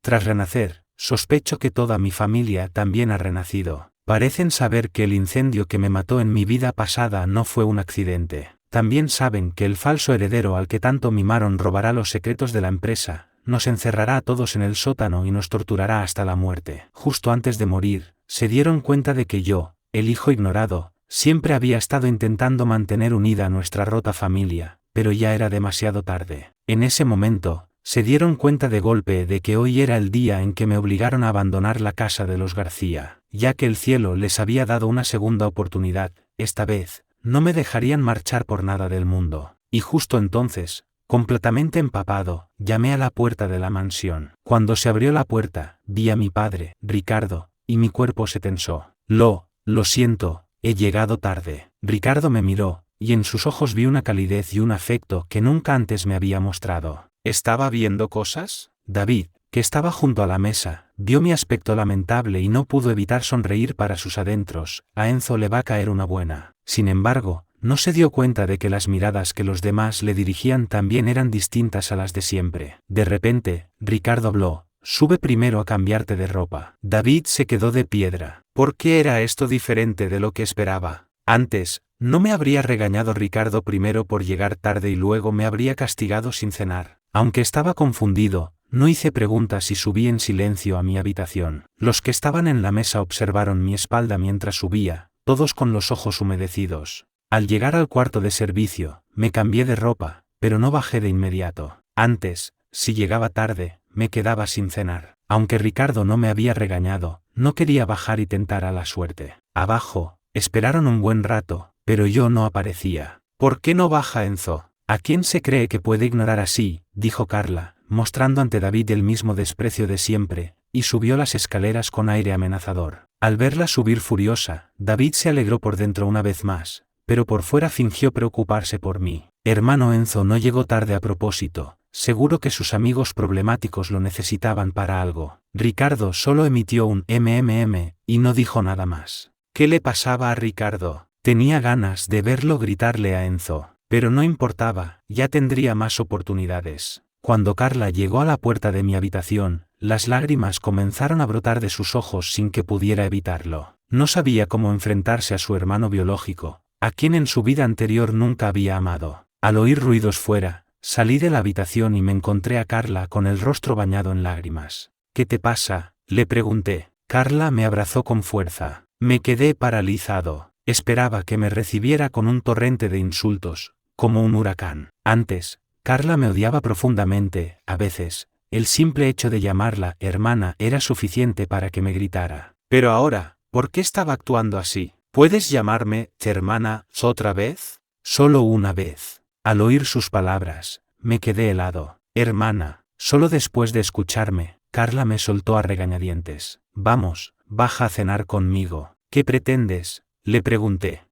Tras renacer, sospecho que toda mi familia también ha renacido. Parecen saber que el incendio que me mató en mi vida pasada no fue un accidente. También saben que el falso heredero al que tanto mimaron robará los secretos de la empresa, nos encerrará a todos en el sótano y nos torturará hasta la muerte. Justo antes de morir, se dieron cuenta de que yo, el hijo ignorado, siempre había estado intentando mantener unida a nuestra rota familia, pero ya era demasiado tarde. En ese momento, se dieron cuenta de golpe de que hoy era el día en que me obligaron a abandonar la casa de los García, ya que el cielo les había dado una segunda oportunidad. Esta vez, no me dejarían marchar por nada del mundo. Y justo entonces, completamente empapado, llamé a la puerta de la mansión. Cuando se abrió la puerta, vi a mi padre, Ricardo, y mi cuerpo se tensó. Lo siento, he llegado tarde. Ricardo me miró, y en sus ojos vi una calidez y un afecto que nunca antes me había mostrado. ¿Estaba viendo cosas? David, que estaba junto a la mesa, vio mi aspecto lamentable y no pudo evitar sonreír para sus adentros. A Enzo le va a caer una buena. Sin embargo, no se dio cuenta de que las miradas que los demás le dirigían también eran distintas a las de siempre. De repente, Ricardo habló: sube primero a cambiarte de ropa. David se quedó de piedra. ¿Por qué era esto diferente de lo que esperaba? Antes, no me habría regañado Ricardo primero por llegar tarde y luego me habría castigado sin cenar. Aunque estaba confundido, no hice preguntas y subí en silencio a mi habitación. Los que estaban en la mesa observaron mi espalda mientras subía, todos con los ojos humedecidos. Al llegar al cuarto de servicio, me cambié de ropa, pero no bajé de inmediato. Antes, si llegaba tarde, me quedaba sin cenar. Aunque Ricardo no me había regañado, no quería bajar y tentar a la suerte. Abajo, esperaron un buen rato, pero yo no aparecía. ¿Por qué no baja Enzo? ¿A quién se cree que puede ignorar así?, dijo Carla, mostrando ante David el mismo desprecio de siempre, y subió las escaleras con aire amenazador. Al verla subir furiosa, David se alegró por dentro una vez más, pero por fuera fingió preocuparse por mí. Hermano Enzo no llegó tarde a propósito, seguro que sus amigos problemáticos lo necesitaban para algo. Ricardo solo emitió un y no dijo nada más. ¿Qué le pasaba a Ricardo? Tenía ganas de verlo gritarle a Enzo. Pero no importaba, ya tendría más oportunidades. Cuando Carla llegó a la puerta de mi habitación, las lágrimas comenzaron a brotar de sus ojos sin que pudiera evitarlo. No sabía cómo enfrentarse a su hermano biológico, a quien en su vida anterior nunca había amado. Al oír ruidos fuera, salí de la habitación y me encontré a Carla con el rostro bañado en lágrimas. ¿Qué te pasa?, le pregunté. Carla me abrazó con fuerza. Me quedé paralizado. Esperaba que me recibiera con un torrente de insultos, como un huracán. Antes, Carla me odiaba profundamente. A veces, el simple hecho de llamarla hermana era suficiente para que me gritara. Pero ahora, ¿por qué estaba actuando así? ¿Puedes llamarme hermana otra vez? Solo una vez. Al oír sus palabras, me quedé helado. Hermana. Solo después de escucharme, Carla me soltó a regañadientes. Vamos, baja a cenar conmigo. ¿Qué pretendes?, le pregunté.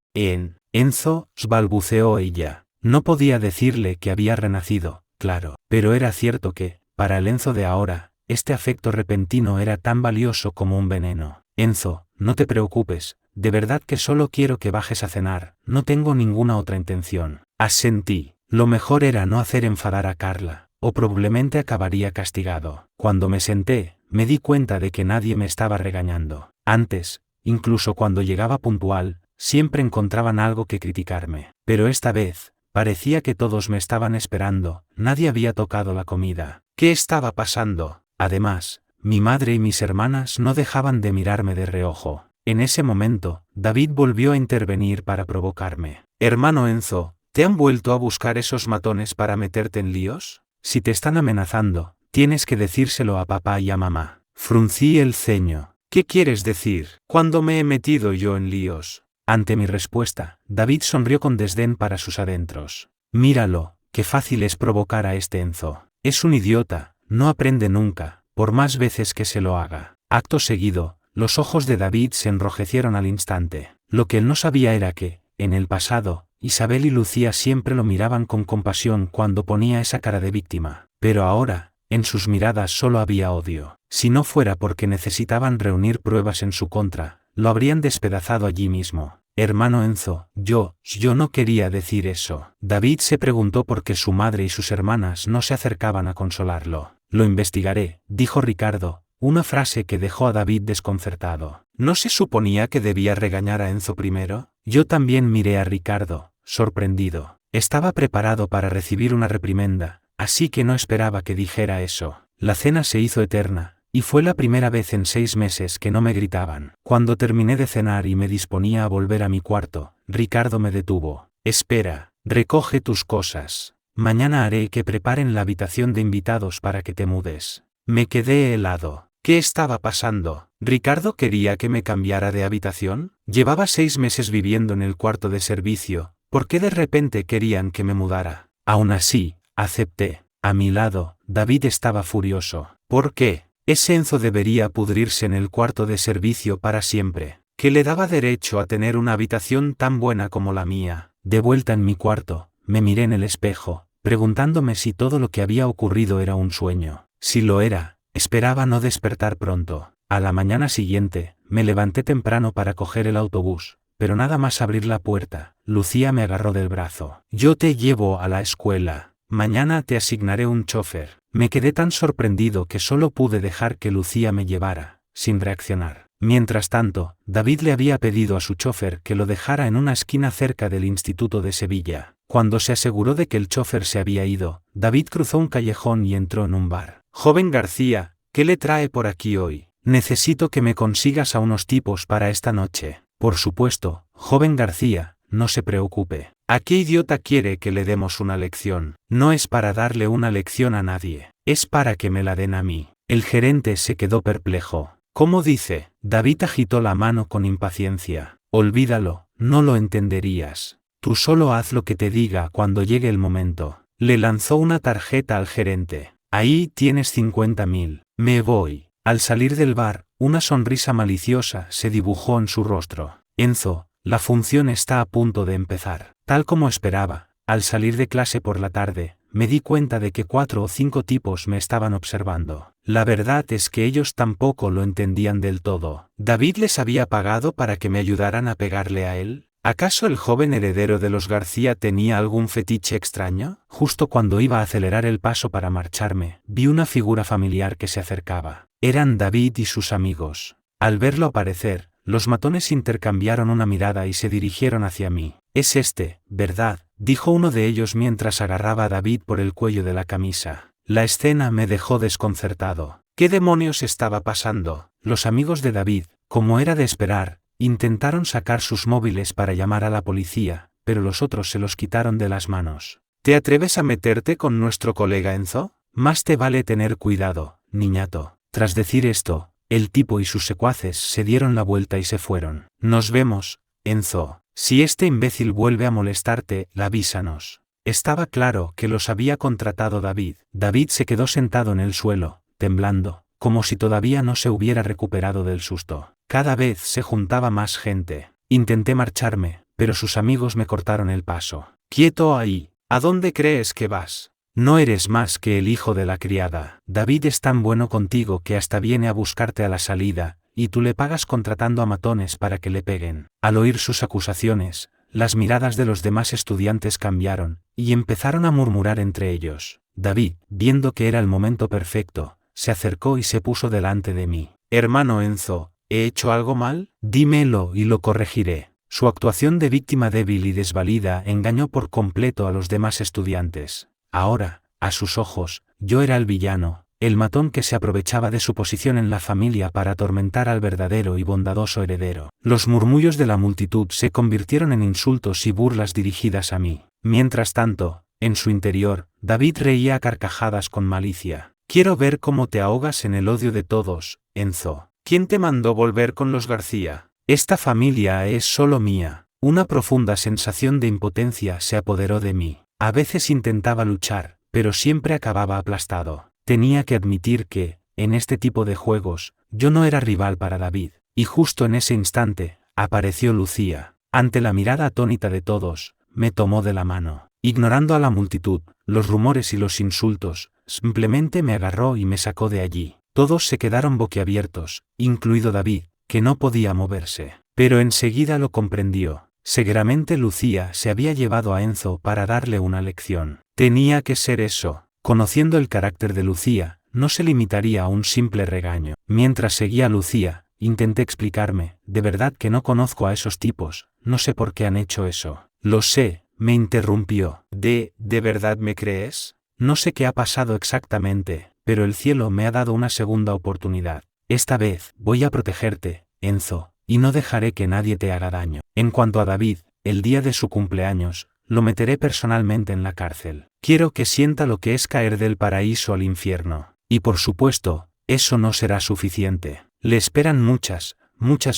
Enzo, balbuceó ella. No podía decirle que había renacido, claro, pero era cierto que, para el Enzo de ahora, este afecto repentino era tan valioso como un veneno. Enzo, no te preocupes, de verdad que solo quiero que bajes a cenar, no tengo ninguna otra intención. Asentí. Lo mejor era no hacer enfadar a Carla, o probablemente acabaría castigado. Cuando me senté, me di cuenta de que nadie me estaba regañando. Antes, incluso cuando llegaba puntual, siempre encontraban algo que criticarme. Pero esta vez, parecía que todos me estaban esperando, nadie había tocado la comida. ¿Qué estaba pasando? Además, mi madre y mis hermanas no dejaban de mirarme de reojo. En ese momento, David volvió a intervenir para provocarme. Hermano Enzo, ¿te han vuelto a buscar esos matones para meterte en líos? Si te están amenazando, tienes que decírselo a papá y a mamá. Fruncí el ceño. ¿Qué quieres decir? ¿Cuándo me he metido yo en líos? Ante mi respuesta, David sonrió con desdén para sus adentros. Míralo, qué fácil es provocar a este Enzo. Es un idiota, no aprende nunca, por más veces que se lo haga. Acto seguido, los ojos de David se enrojecieron al instante. Lo que él no sabía era que, en el pasado, Isabel y Lucía siempre lo miraban con compasión cuando ponía esa cara de víctima. Pero ahora, en sus miradas solo había odio. Si no fuera porque necesitaban reunir pruebas en su contra, lo habrían despedazado allí mismo. Hermano Enzo, yo no quería decir eso. David se preguntó por qué su madre y sus hermanas no se acercaban a consolarlo. Lo investigaré, dijo Ricardo, una frase que dejó a David desconcertado. ¿No se suponía que debía regañar a Enzo primero? Yo también miré a Ricardo, sorprendido. Estaba preparado para recibir una reprimenda, así que no esperaba que dijera eso. La cena se hizo eterna, y fue la primera vez en 6 meses que no me gritaban. Cuando terminé de cenar y me disponía a volver a mi cuarto, Ricardo me detuvo. Espera, recoge tus cosas. Mañana haré que preparen la habitación de invitados para que te mudes. Me quedé helado. ¿Qué estaba pasando? ¿Ricardo quería que me cambiara de habitación? Llevaba 6 meses viviendo en el cuarto de servicio. ¿Por qué de repente querían que me mudara? Aún así, acepté. A mi lado, David estaba furioso. ¿Por qué? Ese Enzo debería pudrirse en el cuarto de servicio para siempre. ¿Qué le daba derecho a tener una habitación tan buena como la mía? De vuelta en mi cuarto, me miré en el espejo, preguntándome si todo lo que había ocurrido era un sueño. Si lo era, esperaba no despertar pronto. A la mañana siguiente, me levanté temprano para coger el autobús, pero nada más abrir la puerta, Lucía me agarró del brazo. Yo te llevo a la escuela. Mañana te asignaré un chofer. Me quedé tan sorprendido que solo pude dejar que Lucía me llevara, sin reaccionar. Mientras tanto, David le había pedido a su chofer que lo dejara en una esquina cerca del Instituto de Sevilla. Cuando se aseguró de que el chofer se había ido, David cruzó un callejón y entró en un bar. Joven García, ¿qué le trae por aquí hoy? Necesito que me consigas a unos tipos para esta noche. Por supuesto, joven García, no se preocupe. ¿A qué idiota quiere que le demos una lección? No es para darle una lección a nadie, es para que me la den a mí. El gerente se quedó perplejo. ¿Cómo dice? David agitó la mano con impaciencia. Olvídalo, no lo entenderías. Tú solo haz lo que te diga cuando llegue el momento. Le lanzó una tarjeta al gerente. Ahí tienes 50.000. Me voy. Al salir del bar, una sonrisa maliciosa se dibujó en su rostro. Enzo, la función está a punto de empezar. Tal como esperaba, al salir de clase por la tarde, me di cuenta de que 4 o 5 tipos me estaban observando. La verdad es que ellos tampoco lo entendían del todo. ¿David les había pagado para que me ayudaran a pegarle a él? ¿Acaso el joven heredero de los García tenía algún fetiche extraño? Justo cuando iba a acelerar el paso para marcharme, vi una figura familiar que se acercaba. Eran David y sus amigos. Al verlo aparecer, los matones intercambiaron una mirada y se dirigieron hacia mí. Es este, ¿verdad?, dijo uno de ellos mientras agarraba a David por el cuello de la camisa. La escena me dejó desconcertado. ¿Qué demonios estaba pasando? Los amigos de David, como era de esperar, intentaron sacar sus móviles para llamar a la policía, pero los otros se los quitaron de las manos. ¿Te atreves a meterte con nuestro colega Enzo? Más te vale tener cuidado, niñato. Tras decir esto, el tipo y sus secuaces se dieron la vuelta y se fueron. Nos vemos, Enzo. Si este imbécil vuelve a molestarte, avísanos. Estaba claro que los había contratado David. David se quedó sentado en el suelo, temblando, como si todavía no se hubiera recuperado del susto. Cada vez se juntaba más gente. Intenté marcharme, pero sus amigos me cortaron el paso. Quieto ahí. ¿A dónde crees que vas? No eres más que el hijo de la criada. David es tan bueno contigo que hasta viene a buscarte a la salida, y tú le pagas contratando a matones para que le peguen. Al oír sus acusaciones, las miradas de los demás estudiantes cambiaron, y empezaron a murmurar entre ellos. David, viendo que era el momento perfecto, se acercó y se puso delante de mí. Hermano Enzo, ¿he hecho algo mal? Dímelo y lo corregiré. Su actuación de víctima débil y desvalida engañó por completo a los demás estudiantes. Ahora, a sus ojos, yo era el villano, el matón que se aprovechaba de su posición en la familia para atormentar al verdadero y bondadoso heredero. Los murmullos de la multitud se convirtieron en insultos y burlas dirigidas a mí. Mientras tanto, en su interior, David reía a carcajadas con malicia. Quiero ver cómo te ahogas en el odio de todos, Enzo. ¿Quién te mandó volver con los García? Esta familia es solo mía. Una profunda sensación de impotencia se apoderó de mí. A veces intentaba luchar, pero siempre acababa aplastado. Tenía que admitir que, en este tipo de juegos, yo no era rival para David. Y justo en ese instante, apareció Lucía. Ante la mirada atónita de todos, me tomó de la mano. Ignorando a la multitud, los rumores y los insultos, simplemente me agarró y me sacó de allí. Todos se quedaron boquiabiertos, incluido David, que no podía moverse. Pero enseguida lo comprendió. Seguramente Lucía se había llevado a Enzo para darle una lección. Tenía que ser eso. Conociendo el carácter de Lucía, no se limitaría a un simple regaño. Mientras seguía a Lucía, intenté explicarme, de verdad que no conozco a esos tipos, no sé por qué han hecho eso. Lo sé, me interrumpió. ¿De verdad me crees? No sé qué ha pasado exactamente, pero el cielo me ha dado una segunda oportunidad. Esta vez, voy a protegerte, Enzo, y no dejaré que nadie te haga daño. En cuanto a David, el día de su cumpleaños, lo meteré personalmente en la cárcel. Quiero que sienta lo que es caer del paraíso al infierno. Y por supuesto, eso no será suficiente. Le esperan muchas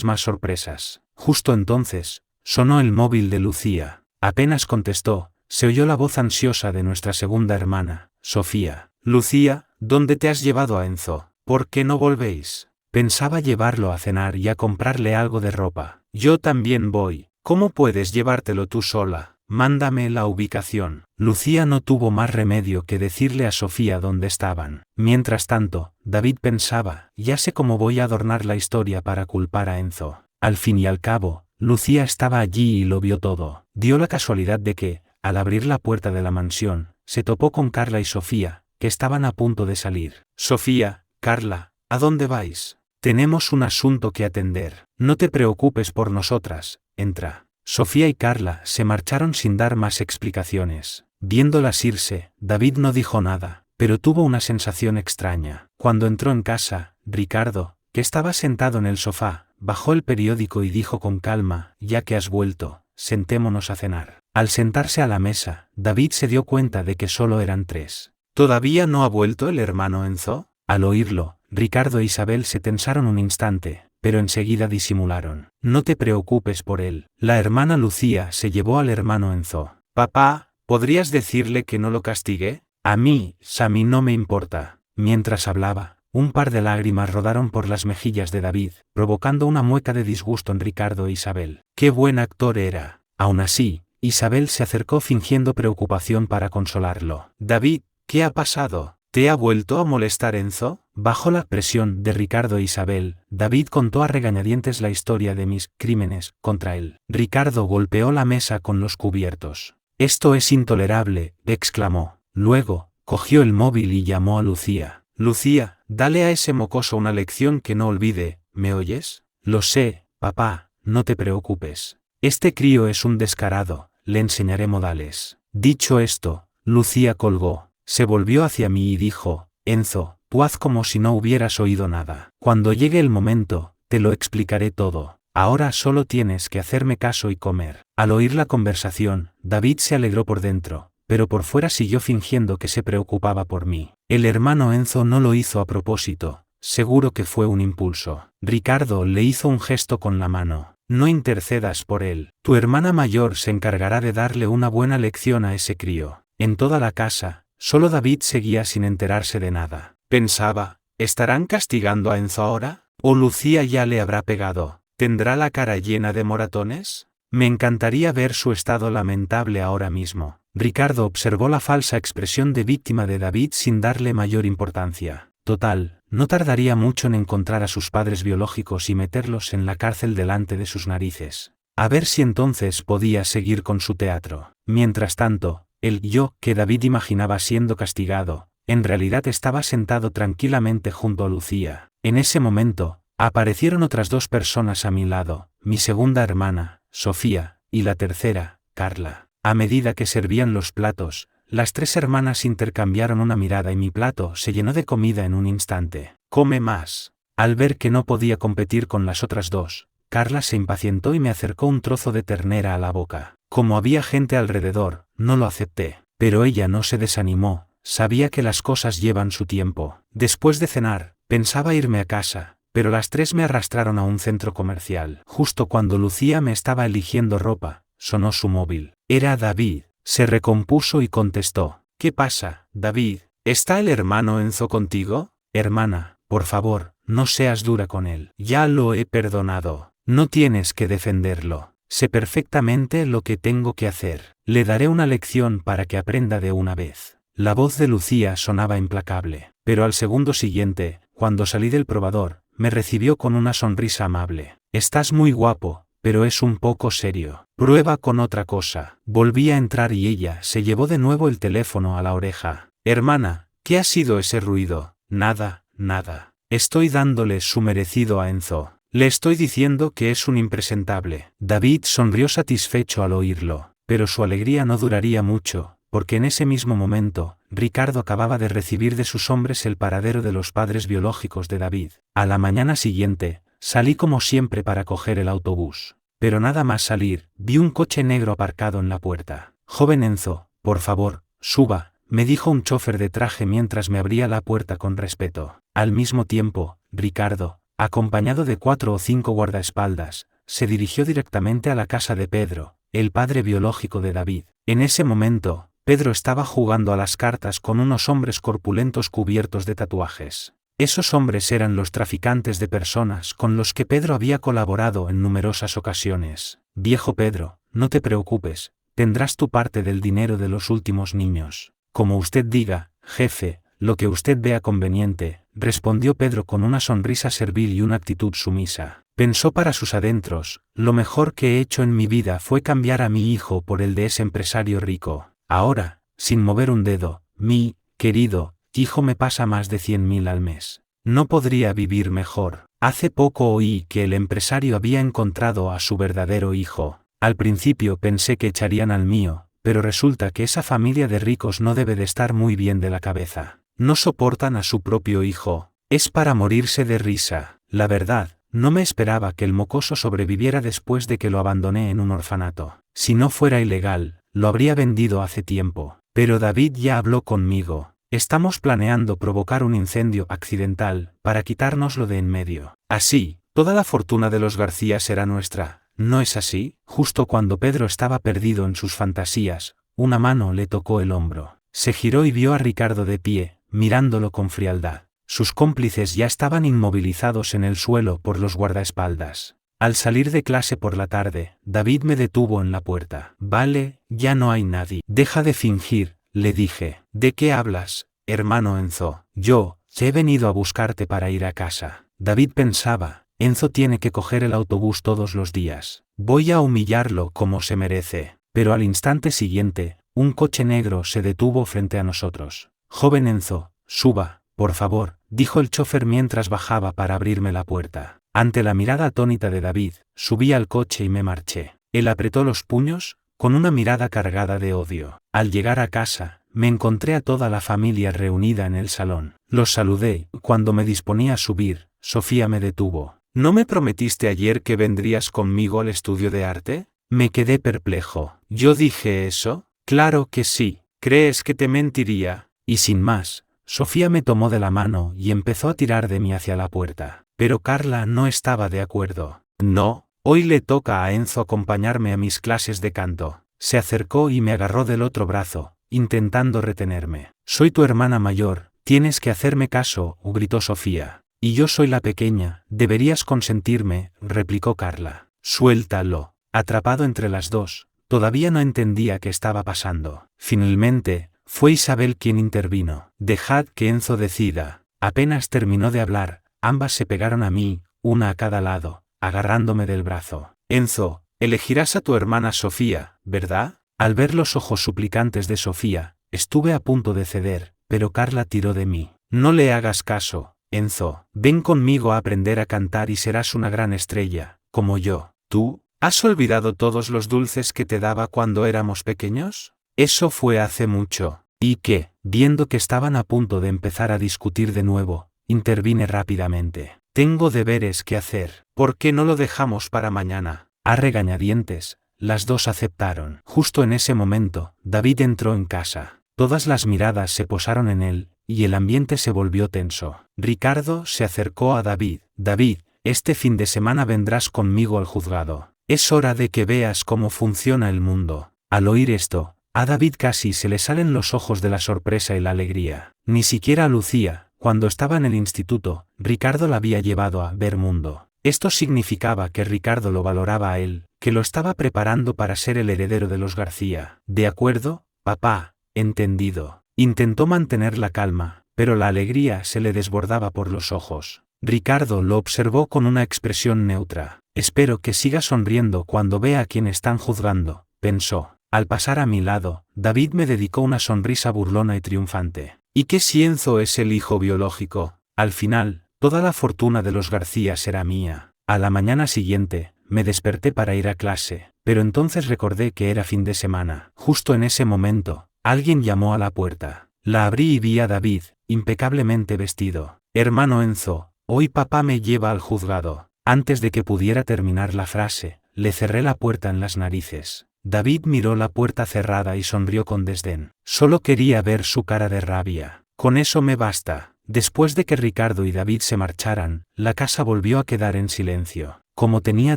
más sorpresas. Justo entonces, sonó el móvil de Lucía. Apenas contestó, se oyó la voz ansiosa de nuestra segunda hermana, Sofía. Lucía, ¿dónde te has llevado a Enzo? ¿Por qué no volvéis? Pensaba llevarlo a cenar y a comprarle algo de ropa. Yo también voy. ¿Cómo puedes llevártelo tú sola? Mándame la ubicación. Lucía no tuvo más remedio que decirle a Sofía dónde estaban. Mientras tanto, David pensaba, ya sé cómo voy a adornar la historia para culpar a Enzo. Al fin y al cabo, Lucía estaba allí y lo vio todo. Dio la casualidad de que, al abrir la puerta de la mansión, se topó con Carla y Sofía, que estaban a punto de salir. Sofía, Carla, ¿a dónde vais? Tenemos un asunto que atender. No te preocupes por nosotras, entra. Sofía y Carla se marcharon sin dar más explicaciones. Viéndolas irse, David no dijo nada, pero tuvo una sensación extraña. Cuando entró en casa, Ricardo, que estaba sentado en el sofá, bajó el periódico y dijo con calma, ya que has vuelto, sentémonos a cenar. Al sentarse a la mesa, David se dio cuenta de que solo eran tres. ¿Todavía no ha vuelto el hermano Enzo? Al oírlo, Ricardo e Isabel se tensaron un instante, pero enseguida disimularon. No te preocupes por él. La hermana Lucía se llevó al hermano Enzo. Papá, ¿podrías decirle que no lo castigue? A mí, Sammy, no me importa. Mientras hablaba, un par de lágrimas rodaron por las mejillas de David, provocando una mueca de disgusto en Ricardo e Isabel. ¡Qué buen actor era! Aún así, Isabel se acercó fingiendo preocupación para consolarlo. David, ¿qué ha pasado? ¿Te ha vuelto a molestar Enzo? Bajo la presión de Ricardo e Isabel, David contó a regañadientes la historia de mis crímenes contra él. Ricardo golpeó la mesa con los cubiertos. Esto es intolerable, exclamó. Luego, cogió el móvil y llamó a Lucía. Lucía, dale a ese mocoso una lección que no olvide, ¿me oyes? Lo sé, papá, no te preocupes. Este crío es un descarado, le enseñaré modales. Dicho esto, Lucía colgó. Se volvió hacia mí y dijo, Enzo, tú haz como si no hubieras oído nada. Cuando llegue el momento, te lo explicaré todo. Ahora solo tienes que hacerme caso y comer. Al oír la conversación, David se alegró por dentro, pero por fuera siguió fingiendo que se preocupaba por mí. El hermano Enzo no lo hizo a propósito, seguro que fue un impulso. Ricardo le hizo un gesto con la mano. No intercedas por él. Tu hermana mayor se encargará de darle una buena lección a ese crío. En toda la casa, solo David seguía sin enterarse de nada. Pensaba, ¿estarán castigando a Enzo ahora? ¿O Lucía ya le habrá pegado? ¿Tendrá la cara llena de moratones? Me encantaría ver su estado lamentable ahora mismo. Ricardo observó la falsa expresión de víctima de David sin darle mayor importancia. Total, no tardaría mucho en encontrar a sus padres biológicos y meterlos en la cárcel delante de sus narices. A ver si entonces podía seguir con su teatro. Mientras tanto, el yo que David imaginaba siendo castigado, en realidad estaba sentado tranquilamente junto a Lucía. En ese momento, aparecieron otras dos personas a mi lado, mi segunda hermana, Sofía, y la tercera, Carla. A medida que servían los platos, las tres hermanas intercambiaron una mirada y mi plato se llenó de comida en un instante. Come más. Al ver que no podía competir con las otras dos, Carla se impacientó y me acercó un trozo de ternera a la boca. Como había gente alrededor, no lo acepté. Pero ella no se desanimó, sabía que las cosas llevan su tiempo. Después de cenar, pensaba irme a casa, pero las tres me arrastraron a un centro comercial. Justo cuando Lucía me estaba eligiendo ropa, sonó su móvil. Era David. Se recompuso y contestó. ¿Qué pasa, David? ¿Está el hermano Enzo contigo? Hermana, por favor, no seas dura con él. Ya lo he perdonado. No tienes que defenderlo. Sé perfectamente lo que tengo que hacer. Le daré una lección para que aprenda de una vez. La voz de Lucía sonaba implacable, pero al segundo siguiente, cuando salí del probador, me recibió con una sonrisa amable. Estás muy guapo, pero es un poco serio. Prueba con otra cosa. Volví a entrar y ella se llevó de nuevo el teléfono a la oreja. Hermana, ¿qué ha sido ese ruido? Nada, nada. Estoy dándole su merecido a Enzo. Le estoy diciendo que es un impresentable. David sonrió satisfecho al oírlo, pero su alegría no duraría mucho, porque en ese mismo momento, Ricardo acababa de recibir de sus hombres el paradero de los padres biológicos de David. A la mañana siguiente, salí como siempre para coger el autobús. Pero nada más salir, vi un coche negro aparcado en la puerta. Joven Enzo, por favor, suba, me dijo un chofer de traje mientras me abría la puerta con respeto. Al mismo tiempo, Ricardo, acompañado de 4 o 5 guardaespaldas, se dirigió directamente a la casa de Pedro, el padre biológico de David. En ese momento, Pedro estaba jugando a las cartas con unos hombres corpulentos cubiertos de tatuajes. Esos hombres eran los traficantes de personas con los que Pedro había colaborado en numerosas ocasiones. Viejo Pedro, no te preocupes, tendrás tu parte del dinero de los últimos niños. Como usted diga, jefe, lo que usted vea conveniente, respondió Pedro con una sonrisa servil y una actitud sumisa. Pensó para sus adentros, lo mejor que he hecho en mi vida fue cambiar a mi hijo por el de ese empresario rico. Ahora, sin mover un dedo, mi querido hijo me pasa más de 100.000 al mes. No podría vivir mejor. Hace poco oí que el empresario había encontrado a su verdadero hijo. Al principio pensé que echarían al mío, pero resulta que esa familia de ricos no debe de estar muy bien de la cabeza. No soportan a su propio hijo. Es para morirse de risa. La verdad, no me esperaba que el mocoso sobreviviera después de que lo abandoné en un orfanato. Si no fuera ilegal, lo habría vendido hace tiempo. Pero David ya habló conmigo. Estamos planeando provocar un incendio accidental para quitárnoslo de en medio. Así, toda la fortuna de los García será nuestra. ¿No es así? Justo cuando Pedro estaba perdido en sus fantasías, una mano le tocó el hombro. Se giró y vio a Ricardo de pie, mirándolo con frialdad. Sus cómplices ya estaban inmovilizados en el suelo por los guardaespaldas. Al salir de clase por la tarde, David me detuvo en la puerta. Vale, ya no hay nadie. Deja de fingir, le dije. ¿De qué hablas, hermano Enzo? Yo he venido a buscarte para ir a casa. David pensaba, Enzo tiene que coger el autobús todos los días. Voy a humillarlo como se merece. Pero al instante siguiente, un coche negro se detuvo frente a nosotros. Joven Enzo, suba, por favor, dijo el chofer mientras bajaba para abrirme la puerta. Ante la mirada atónita de David, subí al coche y me marché. Él apretó los puños, con una mirada cargada de odio. Al llegar a casa, me encontré a toda la familia reunida en el salón. Los saludé. Cuando me disponía a subir, Sofía me detuvo. ¿No me prometiste ayer que vendrías conmigo al estudio de arte? Me quedé perplejo. ¿Yo dije eso? Claro que sí. ¿Crees que te mentiría? Y sin más, Sofía me tomó de la mano y empezó a tirar de mí hacia la puerta. Pero Carla no estaba de acuerdo. No, hoy le toca a Enzo acompañarme a mis clases de canto. Se acercó y me agarró del otro brazo, intentando retenerme. Soy tu hermana mayor, tienes que hacerme caso, gritó Sofía. Y yo soy la pequeña, deberías consentirme, replicó Carla. Suéltalo. Atrapado entre las dos, todavía no entendía qué estaba pasando. Finalmente, fue Isabel quien intervino. Dejad que Enzo decida. Apenas terminó de hablar, ambas se pegaron a mí, una a cada lado, agarrándome del brazo. Enzo, elegirás a tu hermana Sofía, ¿verdad? Al ver los ojos suplicantes de Sofía, estuve a punto de ceder, pero Carla tiró de mí. No le hagas caso, Enzo. Ven conmigo a aprender a cantar y serás una gran estrella, como yo. ¿Tú? ¿Has olvidado todos los dulces que te daba cuando éramos pequeños? Eso fue hace mucho. ¿Y qué? Viendo que estaban a punto de empezar a discutir de nuevo, intervine rápidamente. Tengo deberes que hacer. ¿Por qué no lo dejamos para mañana? A regañadientes, las dos aceptaron. Justo en ese momento, David entró en casa. Todas las miradas se posaron en él, y el ambiente se volvió tenso. Ricardo se acercó a David. David, este fin de semana vendrás conmigo al juzgado. Es hora de que veas cómo funciona el mundo. Al oír esto, a David casi se le salen los ojos de la sorpresa y la alegría. Ni siquiera a Lucía, cuando estaba en el instituto, Ricardo la había llevado a ver mundo. Esto significaba que Ricardo lo valoraba a él, que lo estaba preparando para ser el heredero de los García. ¿De acuerdo, papá? Entendido. Intentó mantener la calma, pero la alegría se le desbordaba por los ojos. Ricardo lo observó con una expresión neutra. Espero que siga sonriendo cuando vea a quien están juzgando, pensó. Al pasar a mi lado, David me dedicó una sonrisa burlona y triunfante. ¿Y qué si Enzo es el hijo biológico? Al final, toda la fortuna de los García será mía. A la mañana siguiente, me desperté para ir a clase, pero entonces recordé que era fin de semana. Justo en ese momento, alguien llamó a la puerta. La abrí y vi a David, impecablemente vestido. Hermano Enzo, hoy papá me lleva al juzgado. Antes de que pudiera terminar la frase, le cerré la puerta en las narices. David miró la puerta cerrada y sonrió con desdén. Solo quería ver su cara de rabia. Con eso me basta. Después de que Ricardo y David se marcharan, la casa volvió a quedar en silencio. Como tenía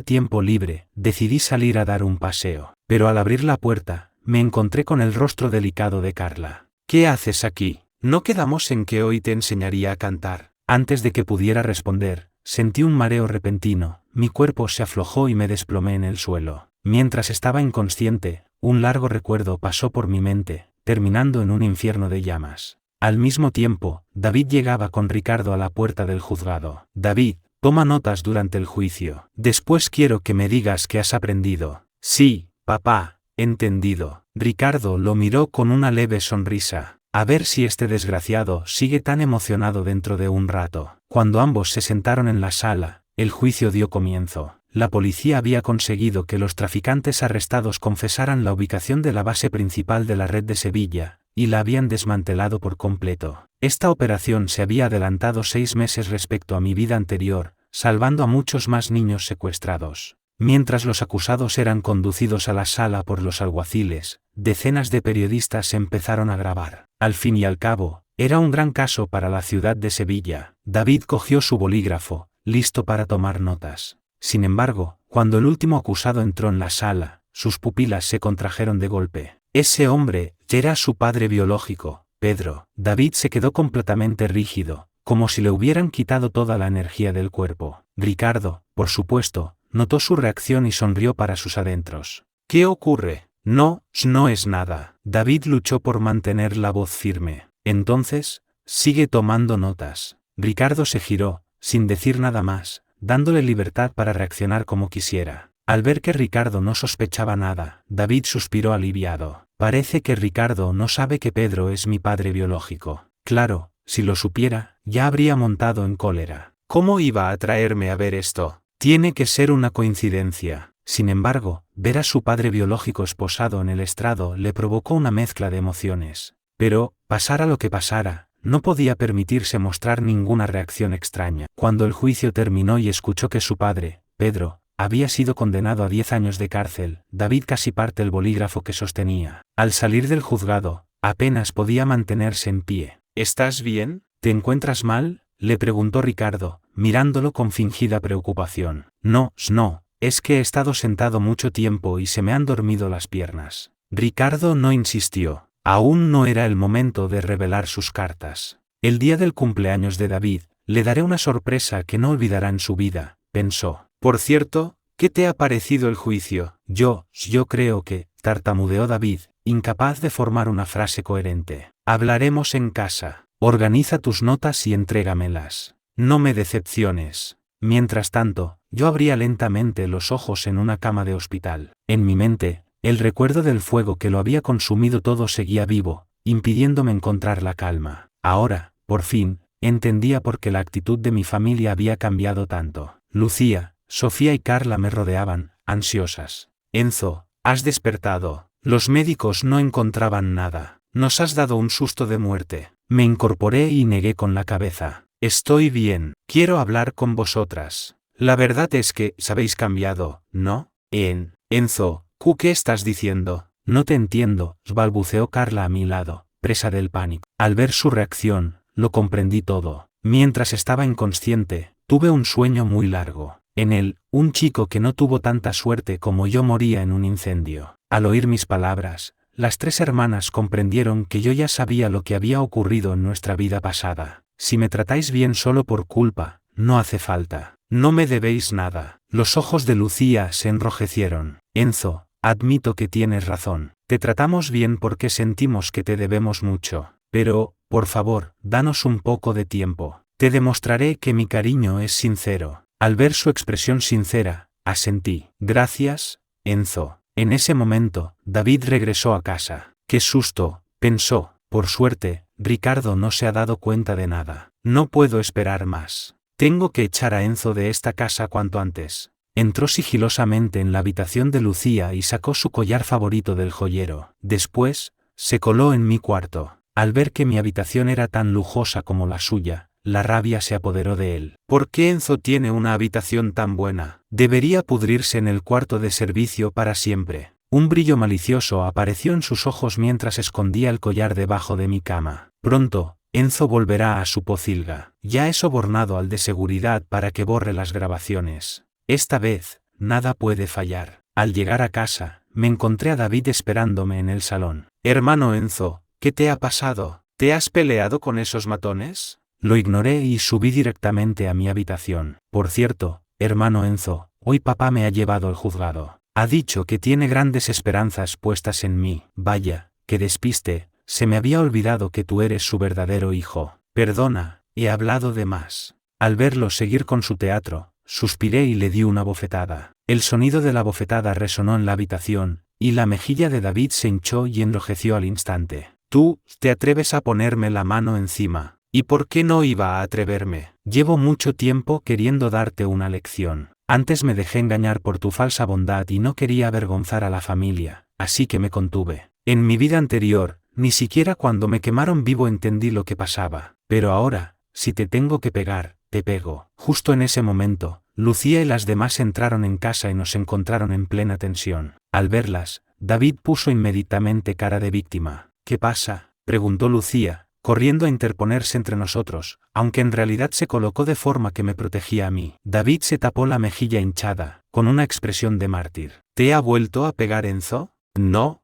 tiempo libre, decidí salir a dar un paseo. Pero al abrir la puerta, me encontré con el rostro delicado de Carla. ¿Qué haces aquí? ¿No quedamos en que hoy te enseñaría a cantar? Antes de que pudiera responder, sentí un mareo repentino, mi cuerpo se aflojó y me desplomé en el suelo. Mientras estaba inconsciente, un largo recuerdo pasó por mi mente, terminando en un infierno de llamas. Al mismo tiempo, David llegaba con Ricardo a la puerta del juzgado. David, toma notas durante el juicio. Después quiero que me digas qué has aprendido. Sí, papá, entendido. Ricardo lo miró con una leve sonrisa. A ver si este desgraciado sigue tan emocionado dentro de un rato. Cuando ambos se sentaron en la sala, el juicio dio comienzo. La policía había conseguido que los traficantes arrestados confesaran la ubicación de la base principal de la red de Sevilla, y la habían desmantelado por completo. Esta operación se había adelantado 6 meses respecto a mi vida anterior, salvando a muchos más niños secuestrados. Mientras los acusados eran conducidos a la sala por los alguaciles, decenas de periodistas empezaron a grabar. Al fin y al cabo, era un gran caso para la ciudad de Sevilla. David cogió su bolígrafo, listo para tomar notas. Sin embargo, cuando el último acusado entró en la sala, sus pupilas se contrajeron de golpe. Ese hombre era su padre biológico, Pedro. David se quedó completamente rígido, como si le hubieran quitado toda la energía del cuerpo. Ricardo, por supuesto, notó su reacción y sonrió para sus adentros. ¿Qué ocurre? No es nada. David luchó por mantener la voz firme. Entonces, sigue tomando notas. Ricardo se giró, sin decir nada más, dándole libertad para reaccionar como quisiera. Al ver que Ricardo no sospechaba nada, David suspiró aliviado. Parece que Ricardo no sabe que Pedro es mi padre biológico. Claro, si lo supiera, ya habría montado en cólera. ¿Cómo iba a traerme a ver esto? Tiene que ser una coincidencia. Sin embargo, ver a su padre biológico esposado en el estrado le provocó una mezcla de emociones. Pero, pasara lo que pasara, no podía permitirse mostrar ninguna reacción extraña. Cuando el juicio terminó y escuchó que su padre, Pedro, había sido condenado a 10 años de cárcel, David casi parte el bolígrafo que sostenía. Al salir del juzgado, apenas podía mantenerse en pie. ¿Estás bien? ¿Te encuentras mal?, le preguntó Ricardo, mirándolo con fingida preocupación. No, es que he estado sentado mucho tiempo y se me han dormido las piernas. Ricardo no insistió. Aún no era el momento de revelar sus cartas. El día del cumpleaños de David, le daré una sorpresa que no olvidará en su vida, pensó. Por cierto, ¿qué te ha parecido el juicio? Yo creo que, tartamudeó David, incapaz de formar una frase coherente. Hablaremos en casa. Organiza tus notas y entrégamelas. No me decepciones. Mientras tanto, yo abría lentamente los ojos en una cama de hospital. En mi mente, el recuerdo del fuego que lo había consumido todo seguía vivo, impidiéndome encontrar la calma. Ahora, por fin, entendía por qué la actitud de mi familia había cambiado tanto. Lucía, Sofía y Carla me rodeaban, ansiosas. Enzo, has despertado. Los médicos no encontraban nada. Nos has dado un susto de muerte. Me incorporé y negué con la cabeza. Estoy bien. Quiero hablar con vosotras. La verdad es que, habéis cambiado, ¿no? Enzo, ¿qué estás diciendo? No te entiendo, balbuceó Carla a mi lado, presa del pánico. Al ver su reacción, lo comprendí todo. Mientras estaba inconsciente, tuve un sueño muy largo. En él, un chico que no tuvo tanta suerte como yo moría en un incendio. Al oír mis palabras, las 3 hermanas comprendieron que yo ya sabía lo que había ocurrido en nuestra vida pasada. Si me tratáis bien solo por culpa, no hace falta. No me debéis nada. Los ojos de Lucía se enrojecieron. Enzo, admito que tienes razón. Te tratamos bien porque sentimos que te debemos mucho. Pero, por favor, danos un poco de tiempo. Te demostraré que mi cariño es sincero. Al ver su expresión sincera, asentí. Gracias, Enzo. En ese momento, David regresó a casa. ¡Qué susto!, pensó. Por suerte, Ricardo no se ha dado cuenta de nada. No puedo esperar más. Tengo que echar a Enzo de esta casa cuanto antes. Entró sigilosamente en la habitación de Lucía y sacó su collar favorito del joyero. Después, se coló en mi cuarto. Al ver que mi habitación era tan lujosa como la suya, la rabia se apoderó de él. ¿Por qué Enzo tiene una habitación tan buena? Debería pudrirse en el cuarto de servicio para siempre. Un brillo malicioso apareció en sus ojos mientras escondía el collar debajo de mi cama. Pronto, Enzo volverá a su pocilga. Ya he sobornado al de seguridad para que borre las grabaciones. Esta vez, nada puede fallar. Al llegar a casa, me encontré a David esperándome en el salón. Hermano Enzo, ¿qué te ha pasado? ¿Te has peleado con esos matones? Lo ignoré y subí directamente a mi habitación. Por cierto, hermano Enzo, hoy papá me ha llevado al juzgado. Ha dicho que tiene grandes esperanzas puestas en mí. Vaya, qué despiste, se me había olvidado que tú eres su verdadero hijo. Perdona, he hablado de más. Al verlo seguir con su teatro, suspiré y le di una bofetada. El sonido de la bofetada resonó en la habitación, y la mejilla de David se hinchó y enrojeció al instante. Tú, te atreves a ponerme la mano encima. ¿Y por qué no iba a atreverme? Llevo mucho tiempo queriendo darte una lección. Antes me dejé engañar por tu falsa bondad y no quería avergonzar a la familia, así que me contuve. En mi vida anterior, ni siquiera cuando me quemaron vivo entendí lo que pasaba. Pero ahora, si te tengo que pegar, te pego. Justo en ese momento, Lucía y las demás entraron en casa y nos encontraron en plena tensión. Al verlas, David puso inmediatamente cara de víctima. ¿Qué pasa?, preguntó Lucía, corriendo a interponerse entre nosotros, aunque en realidad se colocó de forma que me protegía a mí. David se tapó la mejilla hinchada, con una expresión de mártir. ¿Te ha vuelto a pegar Enzo? No,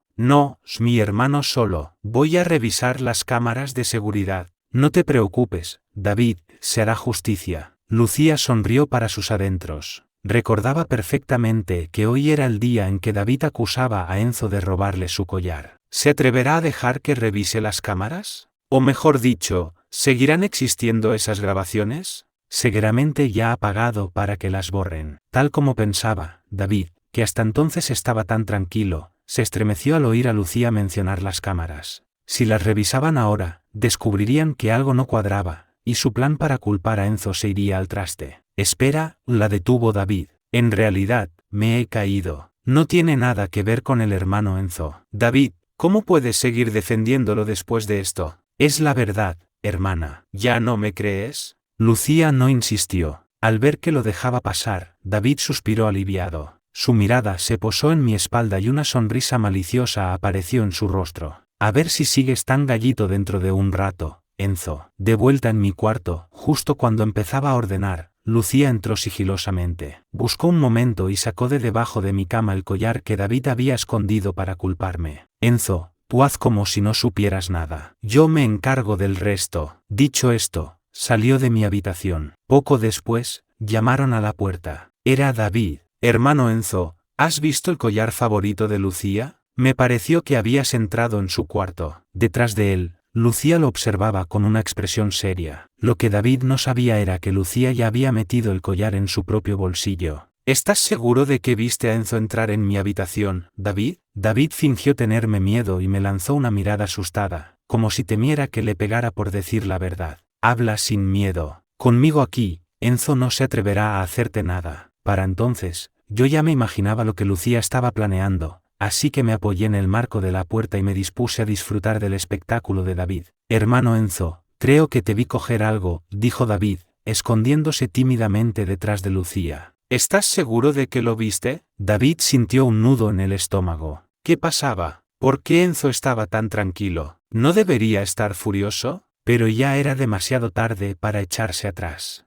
mi hermano solo. Voy a revisar las cámaras de seguridad. No te preocupes, David, se hará justicia. Lucía sonrió para sus adentros. Recordaba perfectamente que hoy era el día en que David acusaba a Enzo de robarle su collar. ¿Se atreverá a dejar que revise las cámaras? O mejor dicho, ¿seguirán existiendo esas grabaciones? Seguramente ya ha pagado para que las borren. Tal como pensaba, David, que hasta entonces estaba tan tranquilo, se estremeció al oír a Lucía mencionar las cámaras. Si las revisaban ahora, descubrirían que algo no cuadraba, y su plan para culpar a Enzo se iría al traste. Espera, la detuvo David. En realidad, me he caído. No tiene nada que ver con el hermano Enzo. David, ¿cómo puedes seguir defendiéndolo después de esto? Es la verdad, hermana. ¿Ya no me crees? Lucía no insistió. Al ver que lo dejaba pasar, David suspiró aliviado. Su mirada se posó en mi espalda y una sonrisa maliciosa apareció en su rostro. A ver si sigues tan gallito dentro de un rato, Enzo. De vuelta en mi cuarto, justo cuando empezaba a ordenar, Lucía entró sigilosamente. Buscó un momento y sacó de debajo de mi cama el collar que David había escondido para culparme. Enzo, tú haz como si no supieras nada. Yo me encargo del resto. Dicho esto, salió de mi habitación. Poco después, llamaron a la puerta. Era David. Hermano Enzo, ¿has visto el collar favorito de Lucía? Me pareció que habías entrado en su cuarto. Detrás de él, Lucía lo observaba con una expresión seria. Lo que David no sabía era que Lucía ya había metido el collar en su propio bolsillo. ¿Estás seguro de que viste a Enzo entrar en mi habitación, David? David fingió tenerme miedo y me lanzó una mirada asustada, como si temiera que le pegara por decir la verdad. Habla sin miedo. Conmigo aquí, Enzo no se atreverá a hacerte nada. Para entonces, yo ya me imaginaba lo que Lucía estaba planeando, así que me apoyé en el marco de la puerta y me dispuse a disfrutar del espectáculo de David. Hermano Enzo, creo que te vi coger algo, dijo David, escondiéndose tímidamente detrás de Lucía. ¿Estás seguro de que lo viste? David sintió un nudo en el estómago. ¿Qué pasaba? ¿Por qué Enzo estaba tan tranquilo? ¿No debería estar furioso? Pero ya era demasiado tarde para echarse atrás.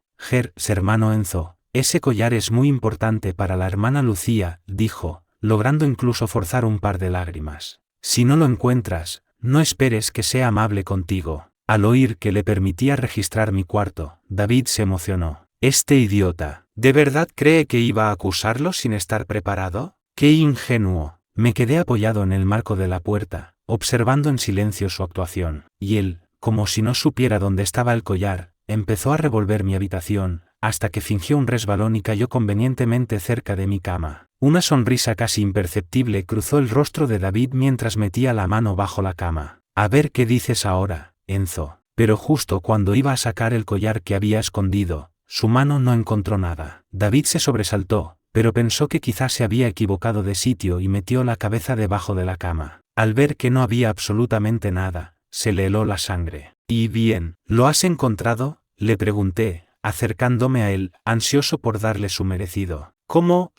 Hermano Enzo, ese collar es muy importante para la hermana Lucía, dijo, logrando incluso forzar un par de lágrimas. Si no lo encuentras, no esperes que sea amable contigo. Al oír que le permitía registrar mi cuarto, David se emocionó. Este idiota, ¿de verdad cree que iba a acusarlo sin estar preparado? ¡Qué ingenuo! Me quedé apoyado en el marco de la puerta, observando en silencio su actuación. Y él, como si no supiera dónde estaba el collar, empezó a revolver mi habitación, hasta que fingió un resbalón y cayó convenientemente cerca de mi cama. Una sonrisa casi imperceptible cruzó el rostro de David mientras metía la mano bajo la cama. A ver qué dices ahora, Enzo. Pero justo cuando iba a sacar el collar que había escondido, su mano no encontró nada. David se sobresaltó, pero pensó que quizás se había equivocado de sitio y metió la cabeza debajo de la cama. Al ver que no había absolutamente nada, se le heló la sangre. «¿Y bien, lo has encontrado?», le pregunté, acercándome a él, ansioso por darle su merecido. «¿Cómo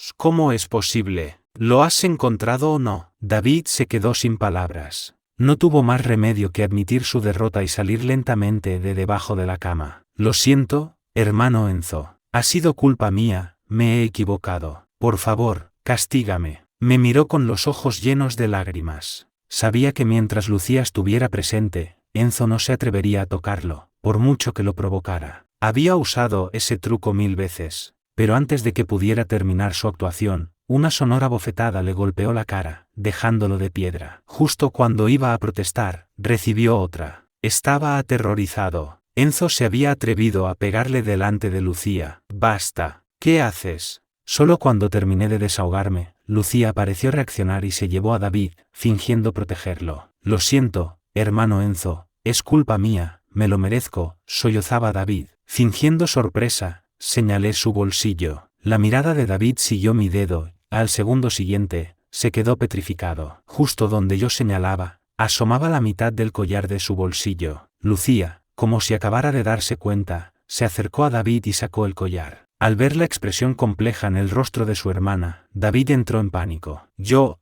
es posible? ¿Lo has encontrado o no?». David se quedó sin palabras. No tuvo más remedio que admitir su derrota y salir lentamente de debajo de la cama. «Lo siento, hermano Enzo. Ha sido culpa mía, me he equivocado. Por favor, castígame». Me miró con los ojos llenos de lágrimas. Sabía que mientras Lucía estuviera presente, Enzo no se atrevería a tocarlo, por mucho que lo provocara. Había usado ese truco 1000 veces, pero antes de que pudiera terminar su actuación, una sonora bofetada le golpeó la cara, dejándolo de piedra. Justo cuando iba a protestar, recibió otra. Estaba aterrorizado. Enzo se había atrevido a pegarle delante de Lucía. «Basta. ¿Qué haces?». Solo cuando terminé de desahogarme, Lucía pareció reaccionar y se llevó a David, fingiendo protegerlo. «Lo siento, hermano Enzo, es culpa mía, me lo merezco», sollozaba David. Fingiendo sorpresa, señalé su bolsillo. La mirada de David siguió mi dedo. Al segundo siguiente, se quedó petrificado. Justo donde yo señalaba, asomaba la mitad del collar de su bolsillo. Lucía, como si acabara de darse cuenta, se acercó a David y sacó el collar. Al ver la expresión compleja en el rostro de su hermana, David entró en pánico. Yo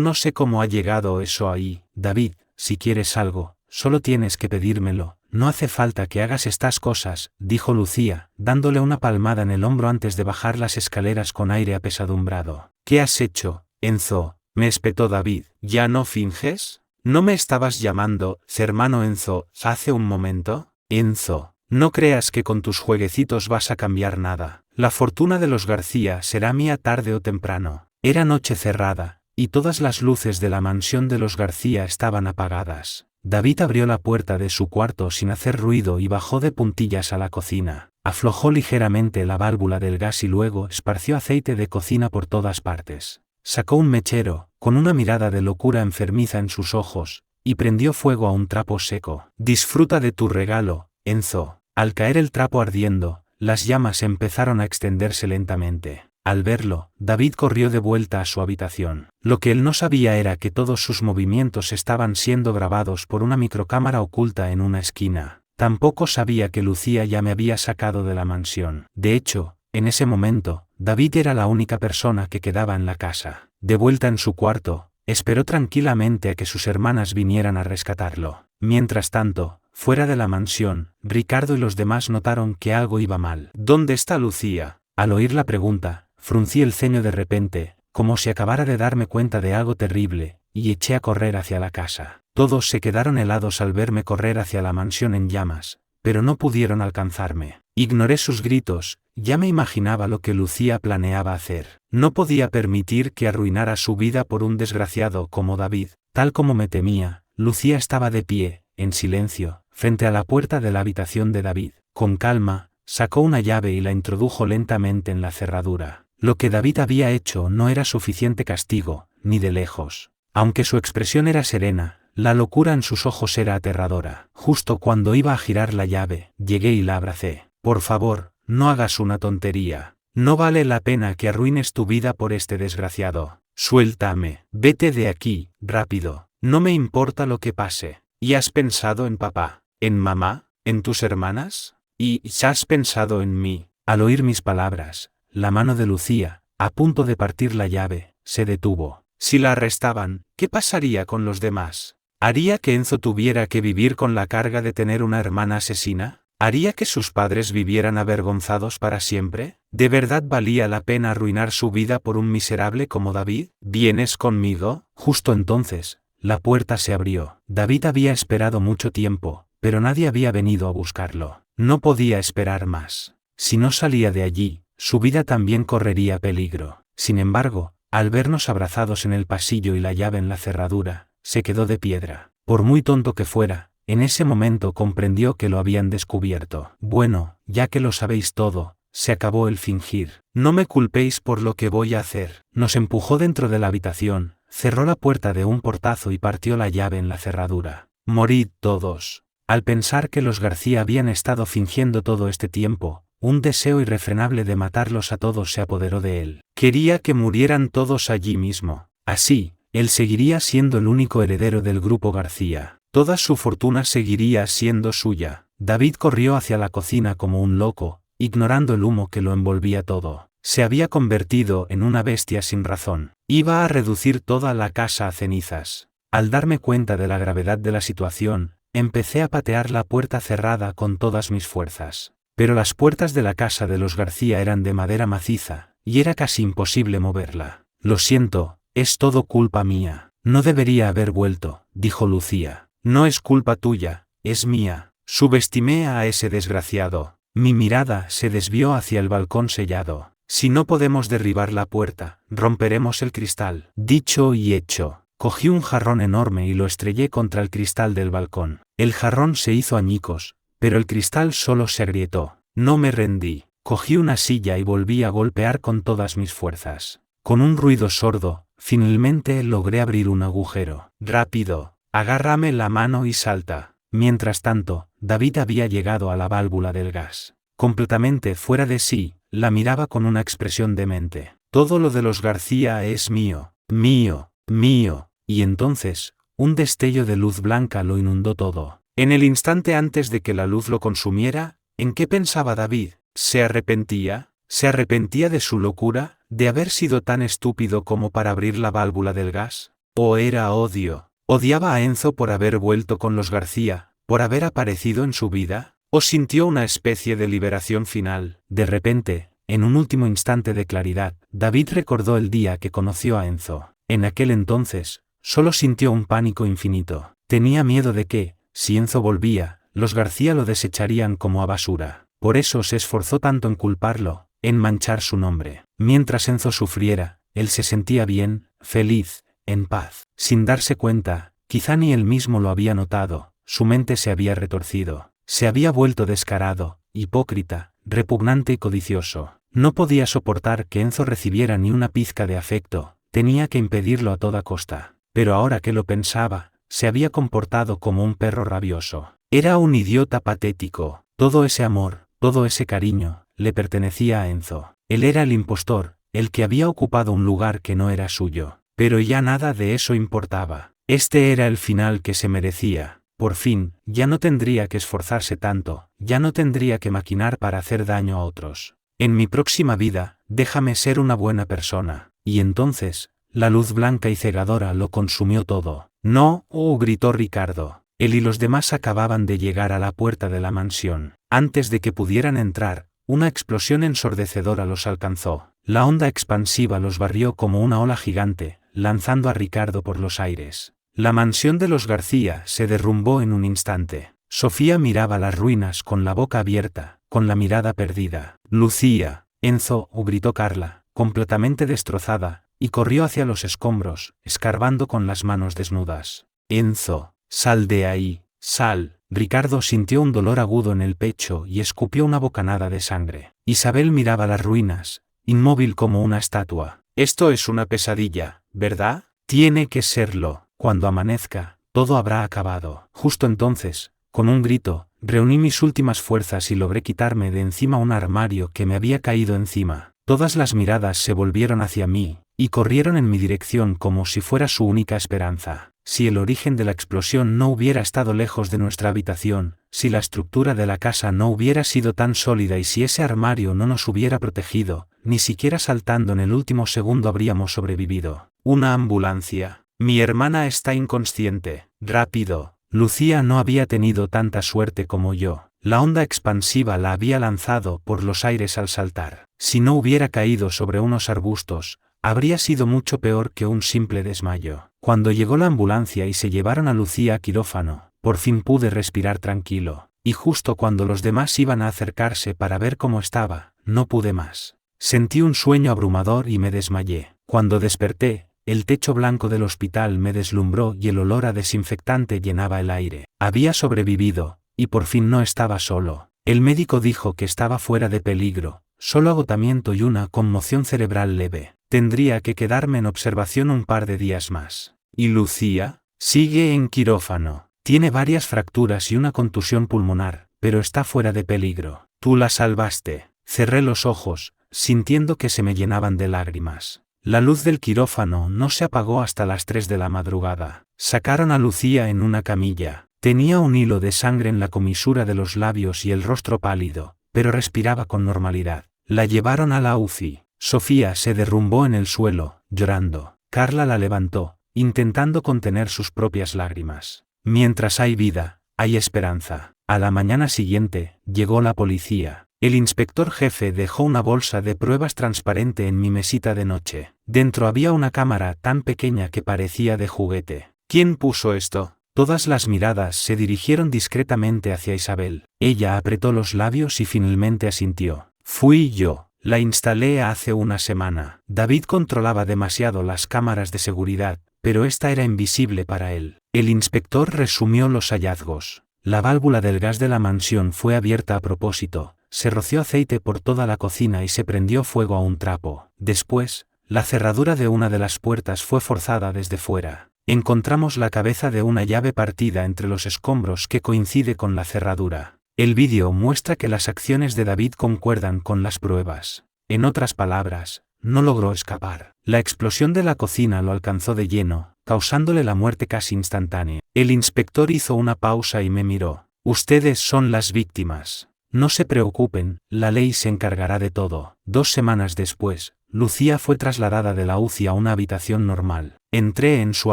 no sé cómo ha llegado eso ahí. «David, si quieres algo, solo tienes que pedírmelo. No hace falta que hagas estas cosas», dijo Lucía, dándole una palmada en el hombro antes de bajar las escaleras con aire apesadumbrado. «¿Qué has hecho, Enzo?», me espetó David. «¿Ya no finges? ¿No me estabas llamando hermano Enzo hace un momento?». «Enzo, no creas que con tus jueguecitos vas a cambiar nada. La fortuna de los García será mía tarde o temprano». Era noche cerrada, y todas las luces de la mansión de los García estaban apagadas. David abrió la puerta de su cuarto sin hacer ruido y bajó de puntillas a la cocina. Aflojó ligeramente la válvula del gas y luego esparció aceite de cocina por todas partes. Sacó un mechero, con una mirada de locura enfermiza en sus ojos, y prendió fuego a un trapo seco. «Disfruta de tu regalo, Enzo». Al caer el trapo ardiendo, las llamas empezaron a extenderse lentamente. Al verlo, David corrió de vuelta a su habitación. Lo que él no sabía era que todos sus movimientos estaban siendo grabados por una microcámara oculta en una esquina. Tampoco sabía que Lucía ya me había sacado de la mansión. De hecho, en ese momento, David era la única persona que quedaba en la casa. De vuelta en su cuarto, esperó tranquilamente a que sus hermanas vinieran a rescatarlo. Mientras tanto, fuera de la mansión, Ricardo y los demás notaron que algo iba mal. «¿Dónde está Lucía?». Al oír la pregunta, fruncí el ceño de repente, como si acabara de darme cuenta de algo terrible, y eché a correr hacia la casa. Todos se quedaron helados al verme correr hacia la mansión en llamas, pero no pudieron alcanzarme. Ignoré sus gritos, ya me imaginaba lo que Lucía planeaba hacer. No podía permitir que arruinara su vida por un desgraciado como David. Tal como me temía, Lucía estaba de pie, en silencio, frente a la puerta de la habitación de David. Con calma, sacó una llave y la introdujo lentamente en la cerradura. Lo que David había hecho no era suficiente castigo, ni de lejos. Aunque su expresión era serena, la locura en sus ojos era aterradora. Justo cuando iba a girar la llave, llegué y la abracé. «Por favor, no hagas una tontería. No vale la pena que arruines tu vida por este desgraciado. Suéltame. Vete de aquí, rápido. No me importa lo que pase». «¿Y has pensado en papá, en mamá, en tus hermanas? ¿Y has pensado en mí?». Al oír mis palabras, la mano de Lucía, a punto de partir la llave, se detuvo. Si la arrestaban, ¿qué pasaría con los demás? ¿Haría que Enzo tuviera que vivir con la carga de tener una hermana asesina? ¿Haría que sus padres vivieran avergonzados para siempre? ¿De verdad valía la pena arruinar su vida por un miserable como David? ¿Vienes conmigo? Justo entonces, la puerta se abrió. David había esperado mucho tiempo, pero nadie había venido a buscarlo. No podía esperar más. Si no salía de allí, su vida también correría peligro. Sin embargo, al vernos abrazados en el pasillo y la llave en la cerradura, se quedó de piedra. Por muy tonto que fuera, en ese momento comprendió que lo habían descubierto. «Bueno, ya que lo sabéis todo, se acabó el fingir. No me culpéis por lo que voy a hacer». Nos empujó dentro de la habitación, cerró la puerta de un portazo y partió la llave en la cerradura. «Morid todos. Al pensar que los García habían estado fingiendo todo este tiempo, un deseo irrefrenable de matarlos a todos se apoderó de él. Quería que murieran todos allí mismo. Así, él seguiría siendo el único heredero del grupo García. Toda su fortuna seguiría siendo suya. David corrió hacia la cocina como un loco, ignorando el humo que lo envolvía todo. Se había convertido en una bestia sin razón. Iba a reducir toda la casa a cenizas. Al darme cuenta de la gravedad de la situación, empecé a patear la puerta cerrada con todas mis fuerzas. Pero las puertas de la casa de los García eran de madera maciza, y era casi imposible moverla. Lo siento, es todo culpa mía. No debería haber vuelto, dijo Lucía. No es culpa tuya, es mía. Subestimé a ese desgraciado. Mi mirada se desvió hacia el balcón sellado. Si no podemos derribar la puerta, romperemos el cristal. Dicho y hecho. Cogí un jarrón enorme y lo estrellé contra el cristal del balcón. El jarrón se hizo añicos, pero el cristal solo se agrietó. No me rendí. Cogí una silla y volví a golpear con todas mis fuerzas. Con un ruido sordo, finalmente logré abrir un agujero. Rápido, agárrame la mano y salta. Mientras tanto, David había llegado a la válvula del gas. Completamente fuera de sí, la miraba con una expresión demente. Todo lo de los García es mío, mío, mío. Y entonces, un destello de luz blanca lo inundó todo. En el instante antes de que la luz lo consumiera, ¿en qué pensaba David? ¿Se arrepentía? ¿Se arrepentía de su locura, de haber sido tan estúpido como para abrir la válvula del gas? ¿O era odio? ¿Odiaba a Enzo por haber vuelto con los García, por haber aparecido en su vida? ¿O sintió una especie de liberación final? De repente, en un último instante de claridad, David recordó el día que conoció a Enzo. En aquel entonces, solo sintió un pánico infinito. Tenía miedo de que, si Enzo volvía, los García lo desecharían como a basura. Por eso se esforzó tanto en culparlo, en manchar su nombre. Mientras Enzo sufriera, él se sentía bien, feliz, en paz. Sin darse cuenta, quizá ni él mismo lo había notado, su mente se había retorcido. Se había vuelto descarado, hipócrita, repugnante y codicioso. No podía soportar que Enzo recibiera ni una pizca de afecto, tenía que impedirlo a toda costa. Pero ahora que lo pensaba, se había comportado como un perro rabioso. Era un idiota patético. Todo ese amor, todo ese cariño, le pertenecía a Enzo. Él era el impostor, el que había ocupado un lugar que no era suyo. Pero ya nada de eso importaba. Este era el final que se merecía. Por fin, ya no tendría que esforzarse tanto, ya no tendría que maquinar para hacer daño a otros. En mi próxima vida, déjame ser una buena persona. Y entonces, la luz blanca y cegadora lo consumió todo. No, gritó Ricardo. Él y los demás acababan de llegar a la puerta de la mansión. Antes de que pudieran entrar, una explosión ensordecedora los alcanzó. La onda expansiva los barrió como una ola gigante, lanzando a Ricardo por los aires. La mansión de los García se derrumbó en un instante. Sofía miraba las ruinas con la boca abierta, con la mirada perdida. Lucía, Enzo, gritó Carla, completamente destrozada, y corrió hacia los escombros, escarbando con las manos desnudas. Enzo, sal de ahí, sal. Ricardo sintió un dolor agudo en el pecho y escupió una bocanada de sangre. Isabel miraba las ruinas, inmóvil como una estatua. Esto es una pesadilla, ¿verdad? Tiene que serlo. Cuando amanezca, todo habrá acabado. Justo entonces, con un grito, reuní mis últimas fuerzas y logré quitarme de encima un armario que me había caído encima. Todas las miradas se volvieron hacia mí, y corrieron en mi dirección como si fuera su única esperanza. Si el origen de la explosión no hubiera estado lejos de nuestra habitación, si la estructura de la casa no hubiera sido tan sólida y si ese armario no nos hubiera protegido, ni siquiera saltando en el último segundo habríamos sobrevivido. Una ambulancia. Mi hermana está inconsciente. Rápido. Lucía no había tenido tanta suerte como yo. La onda expansiva la había lanzado por los aires al saltar. Si no hubiera caído sobre unos arbustos, habría sido mucho peor que un simple desmayo. Cuando llegó la ambulancia y se llevaron a Lucía a quirófano, por fin pude respirar tranquilo. Y justo cuando los demás iban a acercarse para ver cómo estaba, no pude más. Sentí un sueño abrumador y me desmayé. Cuando desperté, el techo blanco del hospital me deslumbró y el olor a desinfectante llenaba el aire. Había sobrevivido, y por fin no estaba solo. El médico dijo que estaba fuera de peligro, solo agotamiento y una conmoción cerebral leve. Tendría que quedarme en observación un par de días más. ¿Y Lucía? Sigue en quirófano. Tiene varias fracturas y una contusión pulmonar, pero está fuera de peligro. Tú la salvaste. Cerré los ojos, sintiendo que se me llenaban de lágrimas. La luz del quirófano no se apagó hasta las 3 de la madrugada. Sacaron a Lucía en una camilla. Tenía un hilo de sangre en la comisura de los labios y el rostro pálido, pero respiraba con normalidad. La llevaron a la UCI. Sofía se derrumbó en el suelo, llorando. Carla la levantó, intentando contener sus propias lágrimas. Mientras hay vida, hay esperanza. A la mañana siguiente, llegó la policía. El inspector jefe dejó una bolsa de pruebas transparente en mi mesita de noche. Dentro había una cámara tan pequeña que parecía de juguete. ¿Quién puso esto? Todas las miradas se dirigieron discretamente hacia Isabel. Ella apretó los labios y finalmente asintió. Fui yo. La instalé hace una semana. David controlaba demasiado las cámaras de seguridad, pero esta era invisible para él. El inspector resumió los hallazgos. La válvula del gas de la mansión fue abierta a propósito. Se roció aceite por toda la cocina y se prendió fuego a un trapo. Después, la cerradura de una de las puertas fue forzada desde fuera. Encontramos la cabeza de una llave partida entre los escombros que coincide con la cerradura. El vídeo muestra que las acciones de David concuerdan con las pruebas. En otras palabras, no logró escapar. La explosión de la cocina lo alcanzó de lleno, causándole la muerte casi instantánea. El inspector hizo una pausa y me miró. Ustedes son las víctimas. No se preocupen, la ley se encargará de todo. 2 semanas después, Lucía fue trasladada de la UCI a una habitación normal. Entré en su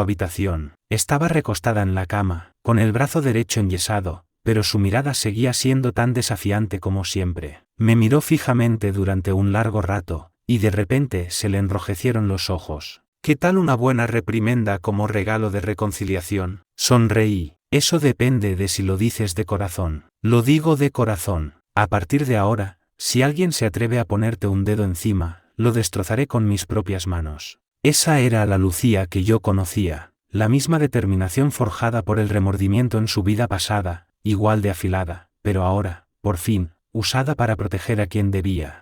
habitación. Estaba recostada en la cama, con el brazo derecho enyesado, pero su mirada seguía siendo tan desafiante como siempre. Me miró fijamente durante un largo rato, y de repente se le enrojecieron los ojos. ¿Qué tal una buena reprimenda como regalo de reconciliación? Sonreí. Eso depende de si lo dices de corazón. Lo digo de corazón. A partir de ahora, si alguien se atreve a ponerte un dedo encima, lo destrozaré con mis propias manos. Esa era la Lucía que yo conocía, la misma determinación forjada por el remordimiento en su vida pasada, igual de afilada, pero ahora, por fin, usada para proteger a quien debía.